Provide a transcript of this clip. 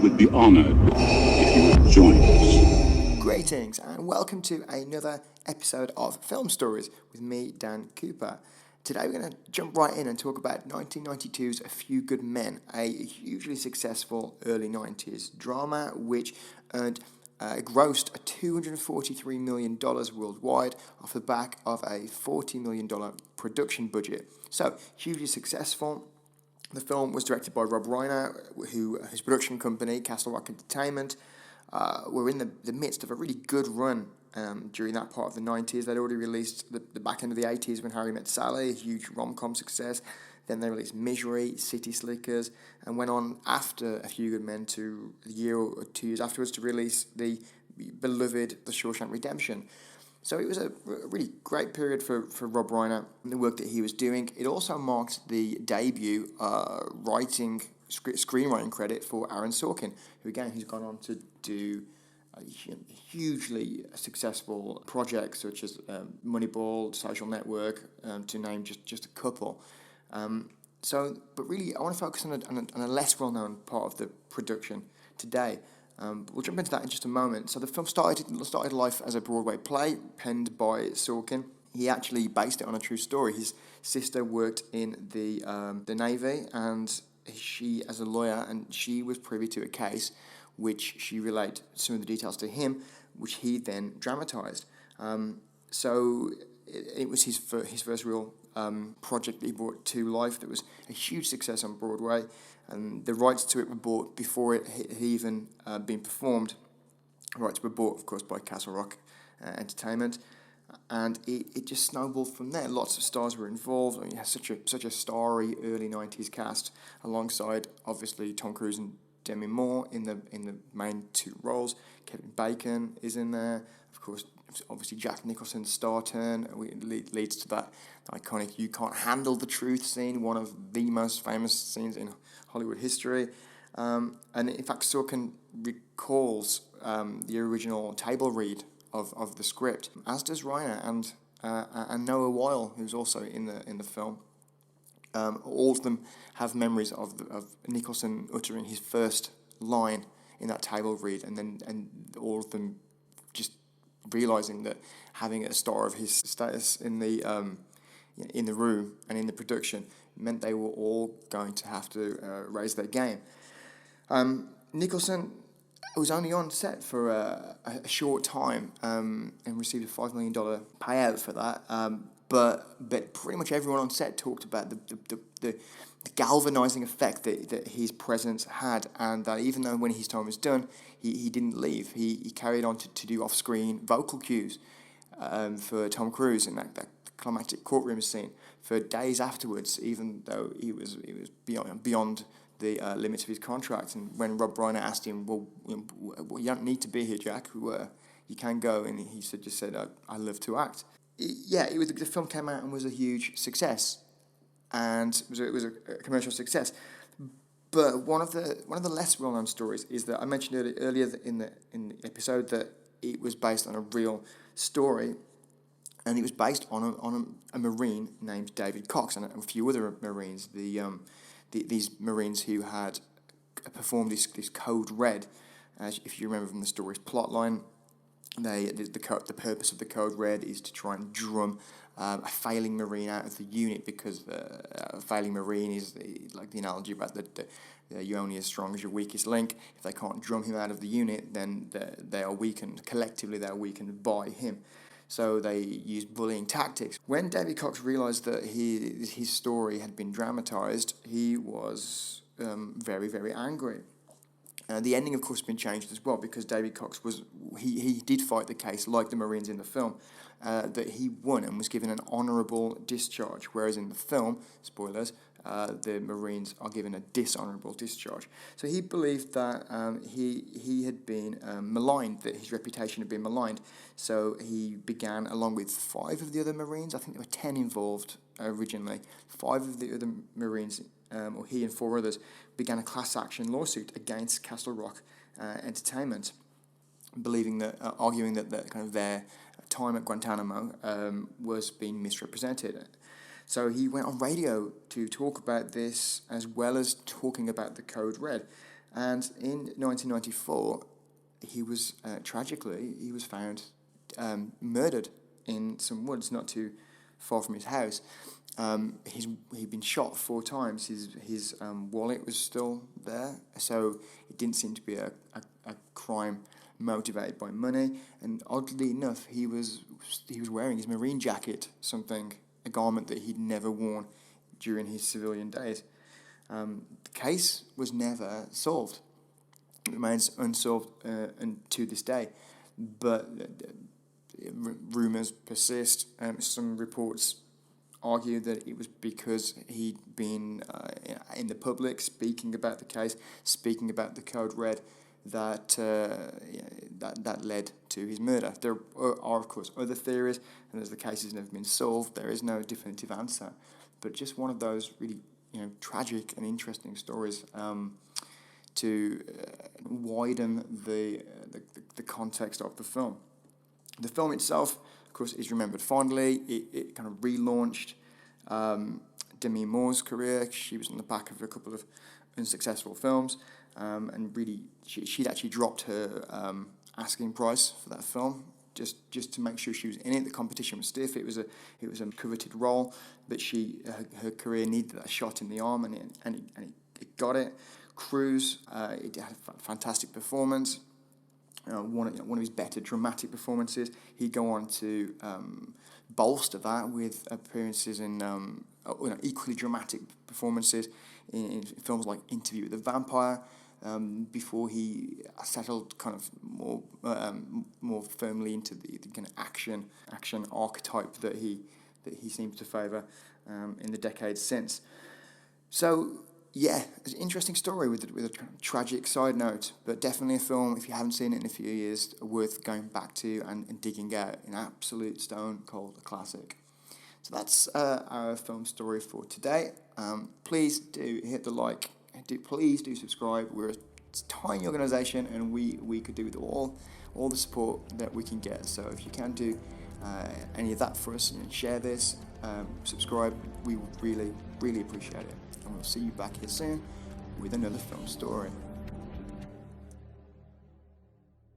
would be honored if you would join us. Greetings and welcome to another episode of Film Stories with me, Dan Cooper. Today we're going to jump right in and talk about 1992's A Few Good Men, a hugely successful early 90s drama which grossed $243 million worldwide off the back of a $40 million production budget. So, hugely successful. The film was directed by Rob Reiner, his production company, Castle Rock Entertainment, were in the midst of a really good run during that part of the 90s. They'd already released the back end of the 80s when Harry Met Sally, a huge rom-com success. Then they released Misery, City Slickers, and went on after A Few Good Men to a year or 2 years afterwards to release the beloved The Shawshank Redemption. So it was a really great period for Rob Reiner and the work that he was doing. It also marked the debut screenwriting credit for Aaron Sorkin, who again has gone on to do hugely successful projects such as Moneyball, Social Network, to name just a couple. But really, I want to focus on a less well-known part of the production today. We'll jump into that in just a moment. So the film started life as a Broadway play penned by Sorkin. He actually based it on a true story. His sister worked in the Navy, and she, as a lawyer, and she was privy to a case which she relayed some of the details to him, which he then dramatised. So it was his first real project that he brought to life that was a huge success on Broadway, and the rights to it were bought before it had even been performed. Rights were bought, of course, by Castle Rock Entertainment, and it just snowballed from there. Lots of stars were involved. I mean, you had such a starry early 90s cast, alongside, obviously, Tom Cruise and Demi Moore in the main two roles. Kevin Bacon is in there, of course. Obviously, Jack Nicholson's star turn leads to that iconic "You Can't Handle the Truth" scene, one of the most famous scenes in Hollywood history. And in fact, Sorkin recalls the original table read of the script, as does Reiner and Noah Weil, who's also in the film. All of them have memories of Nicholson uttering his first line in that table read, and all of them just realizing that having a star of his status in the room and in the production meant they were all going to have to raise their game. Nicholson was only on set for a short time and received a $5 million payout for that. But pretty much everyone on set talked about the galvanizing effect that his presence had, and that even though when his time was done, he didn't leave. He carried on to do off-screen vocal cues for Tom Cruise in that climactic courtroom scene for days afterwards, even though he was beyond the limits of his contract. And when Rob Reiner asked him, well, you don't need to be here, Jack. You can go, and he just said, I love to act. The film came out and was a huge success, and it was a commercial success. But one of the less well-known stories is that I mentioned earlier in the episode that it was based on a real story, and it was based on a Marine named David Cox and a few other Marines. These Marines who had performed this Code Red, if you remember from the story's plotline. The purpose of the Code Red is to try and drum a failing Marine out of the unit, because a failing Marine is like the analogy about you're only as strong as your weakest link. If they can't drum him out of the unit, then they are weakened. Collectively, they are weakened by him. So they use bullying tactics. When David Cox realised that his story had been dramatised, he was very, very angry. The ending, of course, has been changed as well, because David Cox he did fight the case like the Marines in the film, that he won and was given an honourable discharge, whereas in the film, spoilers, the Marines are given a dishonourable discharge. So he believed that he had been maligned, that his reputation had been maligned. So he began, along with 5 of the other Marines, I think there were 10 involved originally, 5 of the other Marines, or he and 4 others, began a class action lawsuit against Castle Rock Entertainment, arguing that kind of their time at Guantanamo was being misrepresented. So he went on radio to talk about this, as well as talking about the Code Red. And in 1994, he was tragically he was found murdered in some woods not too far from his house. He'd been shot 4 times. His wallet was still there, so it didn't seem to be a crime motivated by money. And oddly enough, he was wearing his Marine jacket, a garment that he'd never worn during his civilian days. The case was never solved. It remains unsolved and to this day, but rumours persist. Some reports argue that it was because he'd been in the public speaking about the case, speaking about the code red, that led to his murder. There are of course other theories, and as the case has never been solved, there is no definitive answer. But just one of those really tragic and interesting stories to widen the context of the film. The film itself, of course, is remembered fondly. It kind of relaunched Demi Moore's career. She was on the back of a couple of unsuccessful films, and really she'd actually dropped her asking price for that film just to make sure she was in it. The competition was stiff. It was a coveted role, but her career needed that shot in the arm, and it got it. Cruise, it had a fantastic performance. One of his better dramatic performances. He'd go on to bolster that with appearances in equally dramatic performances in films like Interview with the Vampire, before he settled kind of more firmly into the kind of action archetype that he seems to favour in the decades since. So yeah, it's an interesting story with a kind of tragic side note, but definitely a film, if you haven't seen it in a few years, worth going back to and digging out. An absolute stone cold classic. So that's our film story for today. Please do hit the like. Please do subscribe. We're a tiny organisation, and we could do with all the support that we can get. So if you can do any of that for us, share this, subscribe, we would really, really appreciate it. And we'll see you back here soon with another film story.